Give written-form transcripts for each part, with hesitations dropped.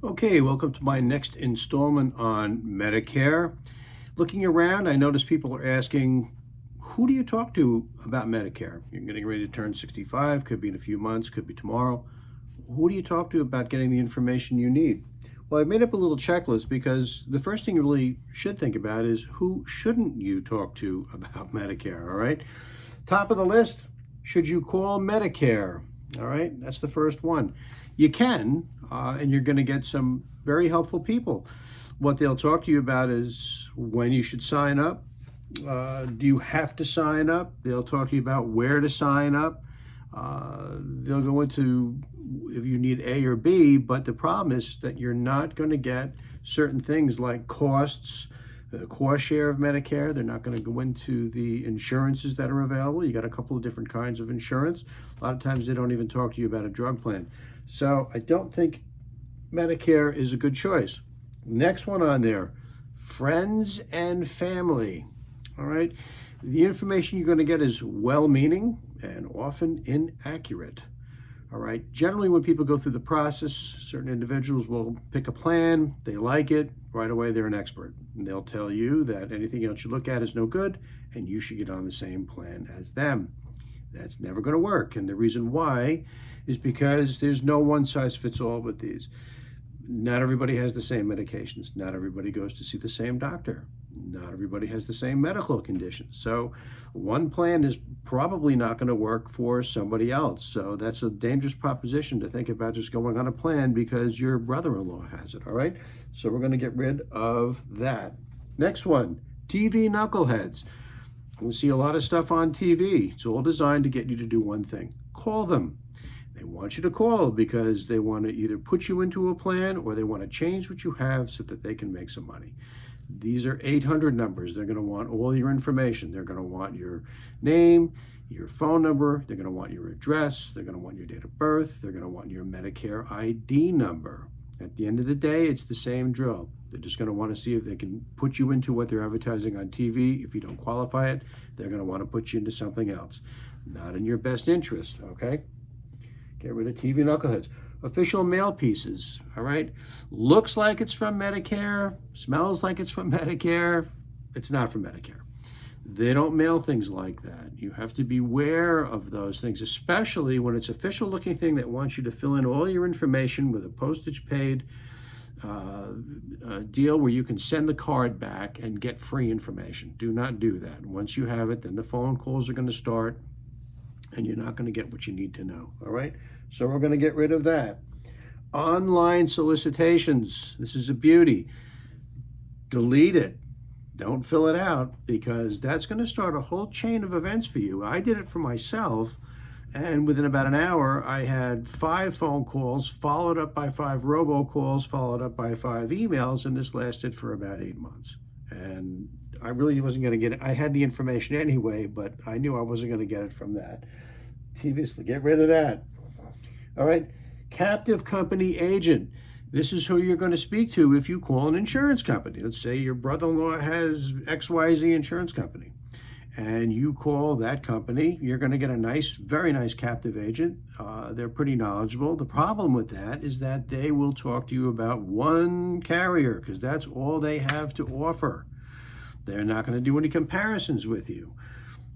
Okay, welcome to my next installment on Medicare. Looking around, I notice people are asking, who do you talk to about Medicare? You're getting ready to turn 65, could be in a few months, could be tomorrow. Who do you talk to about getting the information you need? Well, I've made up a little checklist because the first thing you really should think about is who shouldn't you talk to about Medicare, all right? Top of the list, should you call Medicare? All right, that's the first one. You can, and you're going to get some very helpful people. What they'll talk to you about is when you should sign up. Do you have to sign up? They'll talk to you about where to sign up. They'll go into if you need A or B, but the problem is that you're not going to get certain things like costs, the cost share of Medicare. They're not going to go into the insurances that are available. You got a couple of different kinds of insurance. A lot of times they don't even talk to you about a drug plan. So I don't think Medicare is a good choice. Next one on there, friends and family. All right. The information you're going to get is well-meaning and often inaccurate. All right. Generally, when people go through the process, certain individuals will pick a plan. They like it. Right away, they're an expert. And they'll tell you that anything else you look at is no good, and you should get on the same plan as them. That's never going to work. And the reason why is because there's no one-size-fits-all with these. Not everybody has the same medications. Not everybody goes to see the same doctor. Not everybody has the same medical conditions. So one plan is probably not going to work for somebody else. So that's a dangerous proposition to think about just going on a plan because your brother-in-law has it, all right? So we're going to get rid of that. Next one, TV knuckleheads. We see a lot of stuff on TV. It's all designed to get you to do one thing. Call them. They want you to call because they want to either put you into a plan or they want to change what you have so that they can make some money. These are 800 numbers. They're going to want all your information. They're going to want your name, your phone number. They're going to want your address. They're going to want your date of birth. They're going to want your Medicare ID number. At the end of the day, it's the same drill. They're just going to want to see if they can put you into what they're advertising on TV. If you don't qualify it, they're going to want to put you into something else. Not in your best interest, okay? Get rid of TV knuckleheads. Official mail pieces, all right? Looks like it's from Medicare, smells like it's from Medicare. It's not from Medicare. They don't mail things like that. You have to beware of those things, especially when it's official looking thing that wants you to fill in all your information with a postage paid deal where you can send the card back and get free information. Do not do that. Once you have it, then the phone calls are going to start and you're not going to get what you need to know, all right? So we're going to get rid of that. Online solicitations, this is a beauty. Delete it. Don't fill it out because that's going to start a whole chain of events for you. I did it for myself, and within about an hour, I had 5 phone calls, followed up by 5 robocalls, followed up by 5 emails, and this lasted for about 8 months. And I really wasn't going to get it. I had the information anyway, but I knew I wasn't going to get it from that. Obviously, get rid of that. All right, captive company agent. This is who you're going to speak to if you call an insurance company. Let's say your brother-in-law has XYZ insurance company, and you call that company. You're going to get a nice, very nice captive agent. They're pretty knowledgeable. The problem with that is that they will talk to you about one carrier because that's all they have to offer. They're not going to do any comparisons with you.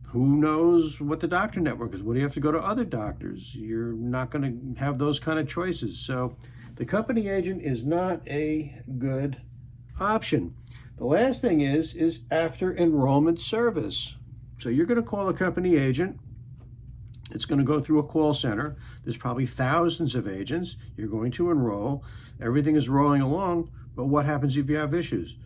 Who knows what the doctor network is? What do you have to go to other doctors? You're not going to have those kind of choices. So the company agent is not a good option. The last thing is after enrollment service. So you're going to call a company agent. It's going to go through a call center. There's probably thousands of agents. You're going to enroll. Everything is rolling along. But what happens if you have issues?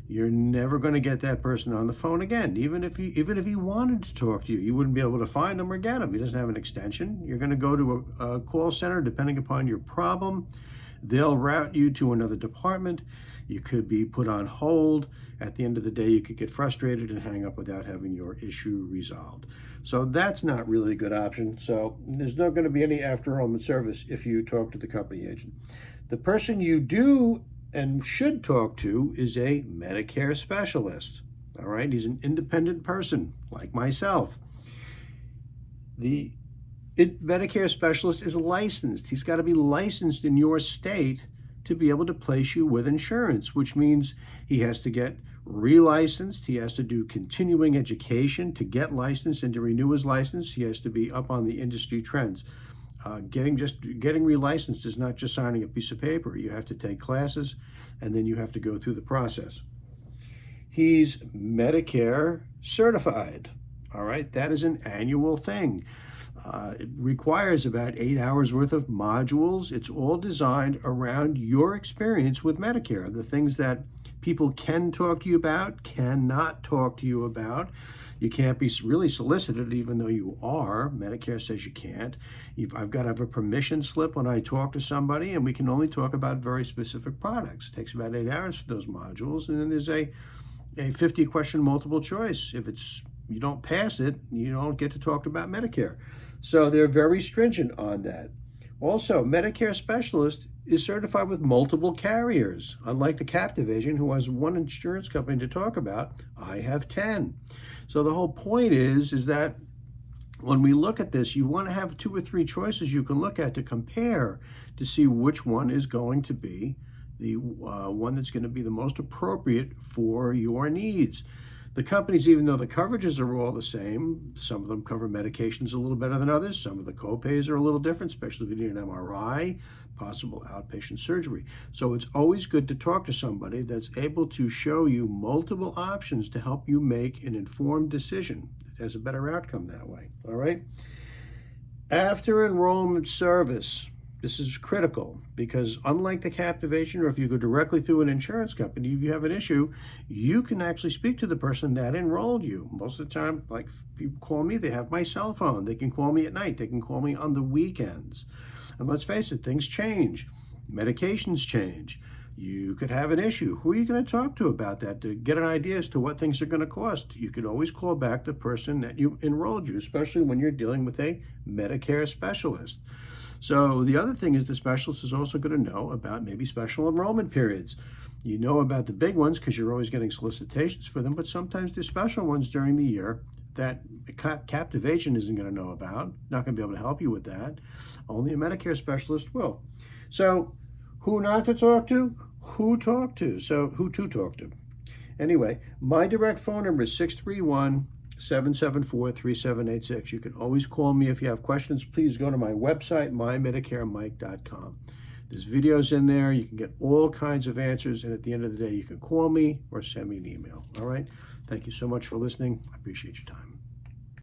You're never going to get that person on the phone again. Even if he wanted to talk to you, you wouldn't be able to find him or get him. He doesn't have an extension. You're going to go to a call center depending upon your problem. They'll route you to another department. You could be put on hold. At the end of the day, you could get frustrated and hang up without having your issue resolved. So that's not really a good option. So there's not going to be any after enrollment service if you talk to the company agent. The person you do and should talk to is a Medicare specialist. All right, he's an independent person like myself. The Medicare specialist is licensed. He's got to be licensed in your state to be able to place you with insurance, which means he has to get relicensed. He has to do continuing education to get licensed and to renew his license. He has to be up on the industry trends. Getting relicensed is not just signing a piece of paper. You have to take classes, and then you have to go through the process. He's Medicare certified. All right, that is an annual thing. It requires about 8 hours worth of modules. It's all designed around your experience with Medicare, the things that people can talk to you about, cannot talk to you about. You can't be really solicited, even though you are. Medicare says you can't. I've got to have a permission slip when I talk to somebody, and we can only talk about very specific products. It takes about 8 hours for those modules, and then there's a 50-question multiple choice. If you don't pass it, you don't get to talk about Medicare. So they're very stringent on that. Also, Medicare Specialist is certified with multiple carriers. Unlike the captive agent who has one insurance company to talk about, I have 10. So the whole point is that when we look at this, you want to have 2 or 3 choices you can look at to compare to see which one is going to be the one that's going to be the most appropriate for your needs. The companies, even though the coverages are all the same, some of them cover medications a little better than others. Some of the copays are a little different, especially if you need an MRI, possible outpatient surgery. So it's always good to talk to somebody that's able to show you multiple options to help you make an informed decision. It has a better outcome that way, all right? After enrollment service. This is critical because unlike the captive agent, or if you go directly through an insurance company, if you have an issue, you can actually speak to the person that enrolled you. Most of the time, like people call me, they have my cell phone. They can call me at night. They can call me on the weekends. And let's face it, things change. Medications change. You could have an issue. Who are you going to talk to about that to get an idea as to what things are going to cost? You could always call back the person that you enrolled you, especially when you're dealing with a Medicare specialist. So the other thing is the specialist is also going to know about maybe special enrollment periods. You know about the big ones because you're always getting solicitations for them, but sometimes there's special ones during the year that a captive agent isn't going to know about, not going to be able to help you with that. Only a Medicare specialist will. So who not to talk to? Who talk to? So who to talk to? Anyway, my direct phone number is 631-774-3786. You can always call me if you have questions. Please go to my website, mymedicaremike.com. There's videos in there. You can get all kinds of answers. And at the end of the day, you can call me or send me an email. All right? Thank you so much for listening. I appreciate your time.